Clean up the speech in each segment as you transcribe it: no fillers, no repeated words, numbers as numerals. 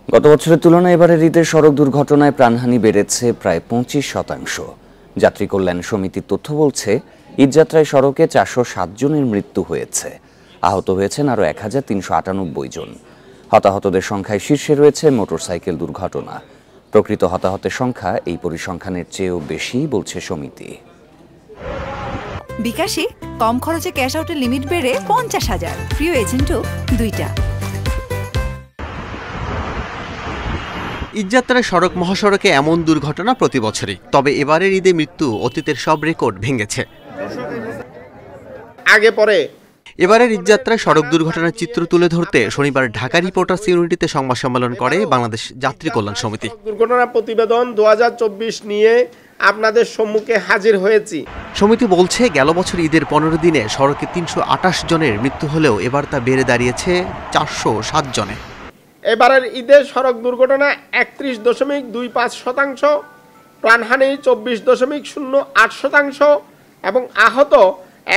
গত বছরের তুলনায় এবারের ঈদে সড়ক দুর্ঘটনায় প্রাণহানি বেড়েছে প্রায় 25%। যাত্রী কল্যাণ সমিতির তথ্য বলছে, ঈদযাত্রায় সড়কে 407 জনের মৃত্যু হয়েছে, আহত হয়েছেন আরও 1398 জন। হতাহতদের সংখ্যায় শীর্ষে রয়েছে মোটরসাইকেল দুর্ঘটনা। প্রকৃত হতাহতের সংখ্যা এই পরিসংখ্যানের চেয়েও বেশি বলছে সমিতি। বিকাশে কম খরচে ক্যাশ আউটের লিমিট বেড়ে 50,000, প্রিয় এজেন্টও 2টা। ঈদযাত্রায় সড়ক মহাসড়কে এমন দুর্ঘটনা প্রতি বছরই, তবে এবারের ঈদে মৃত্যু অতীতের সব রেকর্ড ভেঙেছে। এবারের ঈদযাত্রায় সড়ক দুর্ঘটনার চিত্র তুলে ধরতে শনিবার ঢাকা রিপোর্টার্স ইউনিটিতে সংবাদ সম্মেলন করে বাংলাদেশ যাত্রী কল্যাণ সমিতি। দুর্ঘটনা প্রতিবেদন 2024 নিয়ে আপনাদের সম্মুখে হাজির হয়েছি। সমিতি বলছে, গেল বছর ঈদের 15 দিনে সড়কে 328 জনের মৃত্যু হলেও এবার তা বেড়ে দাঁড়িয়েছে 407 জনে। এবারের ঈদে সড়ক দুর্ঘটনা 31.25%, প্রাণহানি 24.08% এবং আহত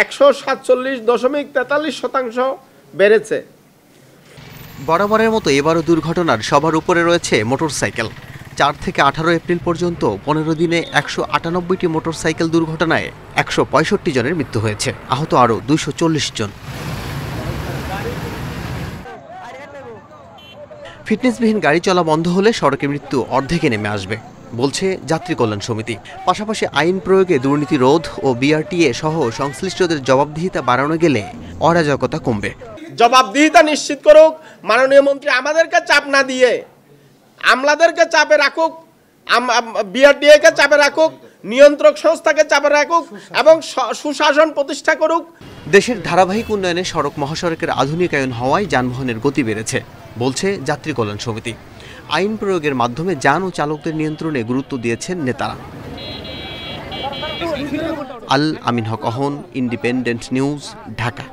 147.43% বেড়েছে। বরাবরের মতো এবারও দুর্ঘটনার সবার উপরে রয়েছে মোটরসাইকেল। 4 থেকে 18 এপ্রিল পর্যন্ত 15 দিনে 198টি মোটরসাইকেল দুর্ঘটনায় 165 জনের মৃত্যু হয়েছে, আহত আরও 240 জন। ফিটনেসবিহীন গাড়ি চলা বন্ধ হলে সড়কে মৃত্যু অর্ধেকে নেমে আসবে বলছে যাত্রী কল্যাণ সমিতি। পাশাপাশি আইন প্রয়োগে দুর্নীতি রোধ ও বিআরটিএ সহ সংশ্লিষ্টদের জবাবদিহিতা বাড়ানো গেলে অরাজকতা কমবে। জবাবদিহিতা নিশ্চিত করুক মাননীয় মন্ত্রী, আমাদেরকে চাপ না দিয়ে আমলাদেরকে চাপে রাখুক, বিআরটিএ কে চাপে রাখুক, নিয়ন্ত্রক সংস্থাকে চাপে রাখুক এবং সুশাসন প্রতিষ্ঠা করুক। দেশের ধারাবাহিক উন্নয়নে সড়ক মহাসড়কের আধুনিকায়ন হওয়ায় যানবাহনের গতি বেড়েছে বলছে যাত্রী কল্যাণ সমিতি। আইন প্রয়োগের মাধ্যমে যান ও চালকদের নিয়ন্ত্রণে গুরুত্ব দিয়েছেন নেতারা। আল আমিন হক অহন, ইন্ডিপেন্ডেন্ট নিউজ, ঢাকা।